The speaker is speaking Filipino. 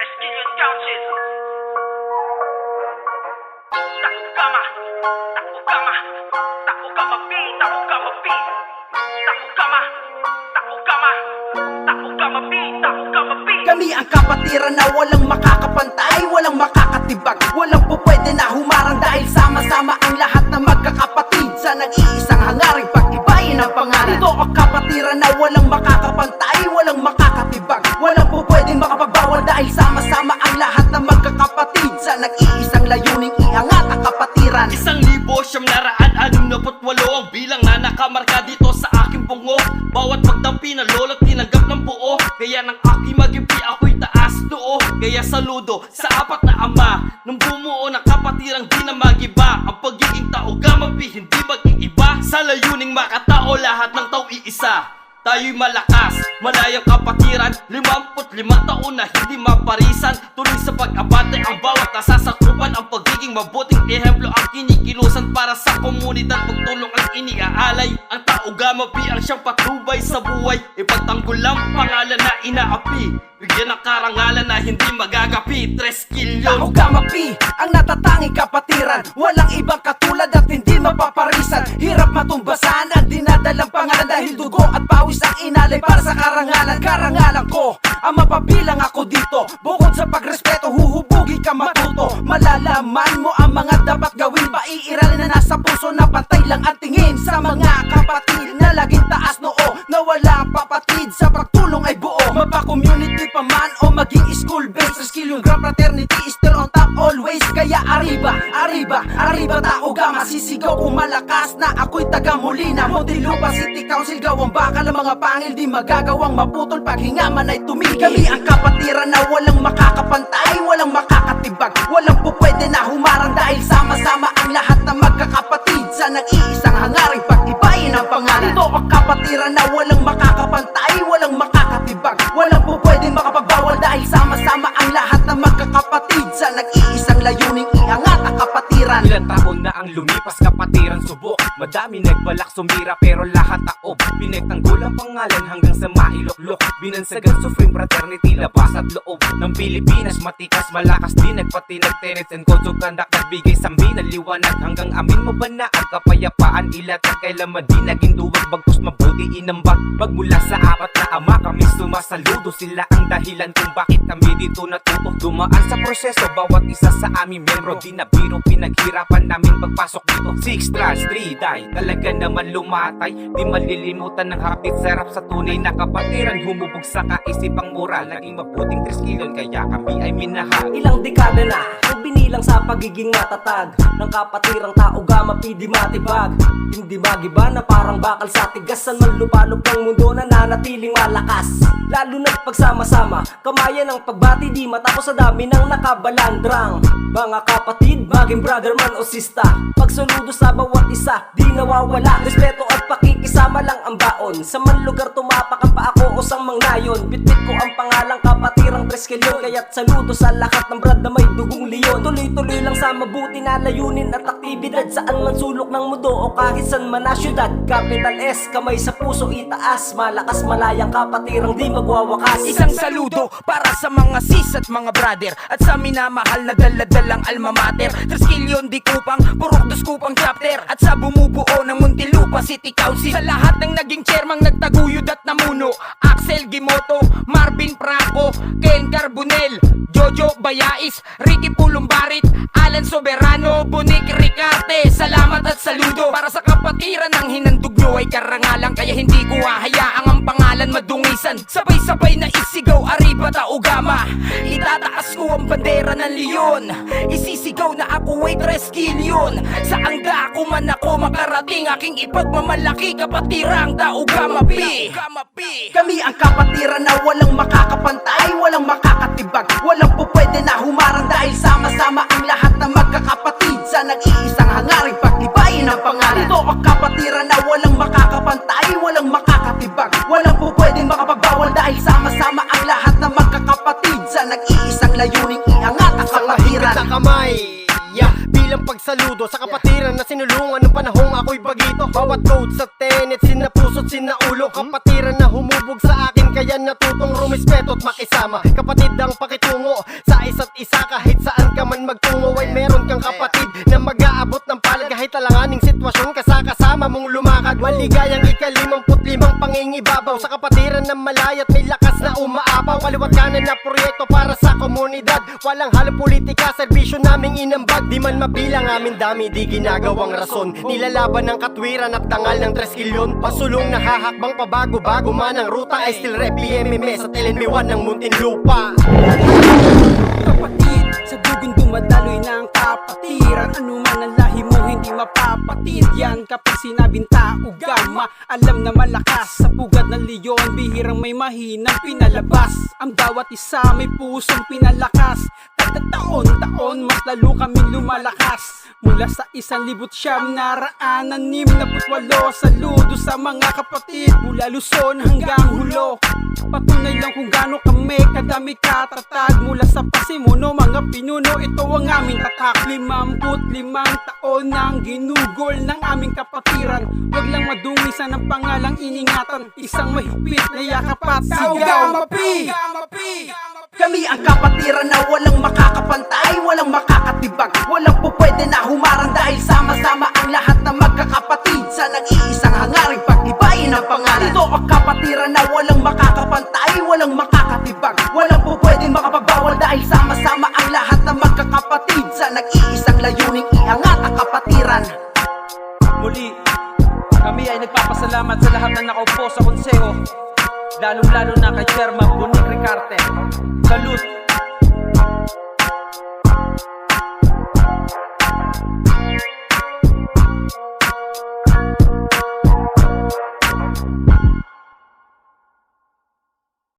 Rescue Council. Takugama, Takugama, Takugama B, Takugama B, Takugama, Takugama, Takugama B, Takugama B. Kami ang kapatiran na walang makakapantay, walang makakatibag, walang pupwede na humarang dahil sama-sama ang lahat na magkakapatid sa nag-iisang hangaring pagtibayin ang pangalan. Ito ang kapatiran na walang makakapantay, walang makakatibag, walang pupwedeng makapagbawal dahil sama-sama ang lahat na magkakapatid sa nag-iisang layuning iangat ang kapatiran. 1,968 ang bilang na nakamarka dito sa aking bungo. Bawat pagdampi na lolo't tinanggap ng buo, kaya nang aking magimpi ako'y taas noo. Kaya saludo sa apat na ama nung bumuo ng kapatirang di na magiba. Ang pagiging tao gamapi hindi mag-iiba, sa layuning makatao lahat ng tao iisa. Tayo'y malakas, malayang kapatiran, 55 taon na hindi maparisan. Tuloy sa pag-abante ang bawat nasasakupan, ang pagiging mabuting ehemplo ang kinikilusan para sa komunidad. Pagtulong ang iniaalay, ang tao gamapi ang siyang patubay sa buhay. Ipagtanggol ang pangalan na inaapi, bigyan ng karangalan na hindi magagapi. 3 kilyon Takugama P, ang natatanging kapatiran, walang ibang katulad at hindi mapaparisan. Hirap matumbasan ang dinadalang pangalan dahil dugo at pawis ang inalay para sa karangalan. Karangalan ko, ang mapabilang ako dito. Bukod sa pagrespeto, huhubugin ka matuto. Malalaman mo ang mga dapat gawin, paiiralin na nasa puso na pantay lang ang tingin sa mga kapatid na laging taas noo, na walang papatid sa pagtulong ay buo. Mapa-community pa man o maging school-based, sa skill yung grand fraternity is still on top always. Kaya arriba, arriba, arriba Takugama, sisigaw kung malakas na ako'y taga Molina. Muntinlupa City Council, gawang bakal ang mga pangil, di magagawang maputol pag hingaman ay tumigil. Kami ang kapatiran na walang makakapantay, walang makakatibag, walang pupwede na humarang dahil sama-sama ang lahat na magkakapatid sa nag-iisang hangaring pagtibayin ang pangalan. Ito ang kapatiran na walang makakapantay, walang makakatibag, walang pupwede makapagbawal dahil sama-sama ang lahat na magkakapatid sa nag-iisang layuning iangat ang kapatiran. Ilang taon na ang lumipas, kapatiran subok, madami nagbalak sumira pero lahat taob. Pinagtanggol ang pangalan hanggang sa mailoklok, binansagan supreme fraternity, labas at loob ng Pilipinas. Matikas, malakas din, nagpatinag tenets and codes of conduct, nagbigay sambi ng liwanag hanggang amin mabana ang kapayapaan. Ilatag kailanman di naging duwag, bagkus mabuti inambag. Magmula sa apat na ama kami sumasaludo, sila ang dahilan kung bakit kami dito natuto. Dumaan sa proseso bawat isa sa aming membro, di na biro, pinaghirapan namin pagpasok dito. 6/3 die, talaga naman lumatay, di malilimutan ng hapit sarap sa tunay na kapatiran. Humubog sa kaisipang moral, naging mabuting 3 kilyon kaya kami ay minahal. Ilang dekada na ang binilang sa pagiging matatag ng kapatirang Takugama P, di matibag, hindi magiba na parang bakal sa tigasan. Man lupalop ng mundo na nanatiling malakas, lalo na't pagsama-sama, kamayan ang pagbati, di matapos sa dami ng nakabalandrang mga kapatid, maging brother man o sista. Pagsaludo sa bawat isa, di nawawala, respeto at pakikisama lang ang baon. Sa man lugar tumapak ang pa ako o sang mangnayon, bitbit ko ang pangalang kapatirang 3 kilyon. Kaya't saludo sa lahat ng brad na may dugong leon. Tuloy-tuloy lang sa mabuti na layunin at aktibidad, saan man sulok ng mundo o kahit san man na syudad. Capital S, kamay sa puso itaas, malakas malayang kapatirang di magwawakas. Isang saludo para sa mga sis at mga brother, at sa minamahal na daladalang alma mater. 3 kilyon di kupang, purok 2 kupang chapter, at sa bumubuo ng Muntinlupa City Council. Sa lahat ng naging chairmang nagtaguyod at namuno, Axel Gimoto, Marvin Franco, Ken Carbonel, Jojo Bayais, Ricky Pulumbarit, Alan Soberano, Bonic Ricarte. Salamat at saludo para sa kapatiran, ng hinandog nyo ay karangalan, kaya hindi ko hahayaang ang pangalan madungisan. Sabay-sabay na isigaw, arriba Takugama, itataas ko ang bandera ng leon, isisigaw na ako ay 3 kilyon. Saan ka ako man ako makarating, aking ipagmamalaki kapatirang Takugama P. Kami ang kapatiran na walang makakapantay, walang makakatibag, walang pupwede na humarang dahil sama-sama ang lahat na magkakapatid sa nag-iisang hangaring pagtibayin ang pangalan. Ito ang kapatiran na walang makakapantay, walang makakatibag, walang pupwede makapagbawal dahil sama-sama ang lahat na magkakapatid sa nag-iisang layuning iangat ang kapatiran. Sa kamay, bilang pagsaludo sa kapatiran na sinulungan ng panahong ako'y bagito. Bawat code sa tenet, sinapuso't sinaulo. Kapatiran na humubog sa akin, kaya natutong rumispeto at makisama. Kapatid ang pakitungo tungo sa isa't isa. Kahit saan ka man magtungo ay meron kang kapatid na mag-aabot ng palad kahit alanganing sitwasyon ka sa kasama mong lumakad. Maligayang ika-55 pangingibabaw sa kapatiran ng malayat may lakas na umaapaw. Kaliwat kanan na proyekto para sa komunidad, walang halong politika, serbisyo naming inambag. Di man mabilang amin dami, di ginagawang rason, nilalaban ng katwiran at dangal ng 3 kilyon. Pasulong na hahakbang pabago-bago man ang ruta ay still rep PMMS at LNB1 ng Muntinlupa. Kapatid, sa dugong dumadaloy ng kapatiran. Ano man ang lahi mo, hindi mapapatid yan. Kapag sinabing tao gama, alam na malakas. Sa pugad ng leyon, bihirang may mahinang pinalabas. Ang bawat isa may pusong pinalakas. Kada taon-taon, mas lalo kaming lumalakas. Mula sa 1,968, saludo sa mga kapatid mula Luzon hanggang Hulo. Patunay lang kung gaano kami kadami katatag. Mula sa pasimuno, mga pinuno, ito ang aming tatak. 55 taon nang ginugol ng aming kapatiran. Huwag lang madungisan ng pangalang iningatan. Isang mahigpit na yakap at sigaw. Kami ang kapatiran na walang makakapantay, walang makakatibag, walang pupwede na humarang dahil sama-sama ang lahat na magkakapatid sa nag-iisang hangaring pagtibayin ang pangalan. Ito ang kapatiran na walang makakapantay, walang makakatibag, walang pupwede makapagbawal dahil sama-sama ang lahat na magkakapatid sa nag-iisang layuning iangat ang kapatiran. Muli, kami ay nagpapasalamat sa lahat na nakaupo sa konseho, lalong-lalo na kay Chairman Bonik Ricarte. Salute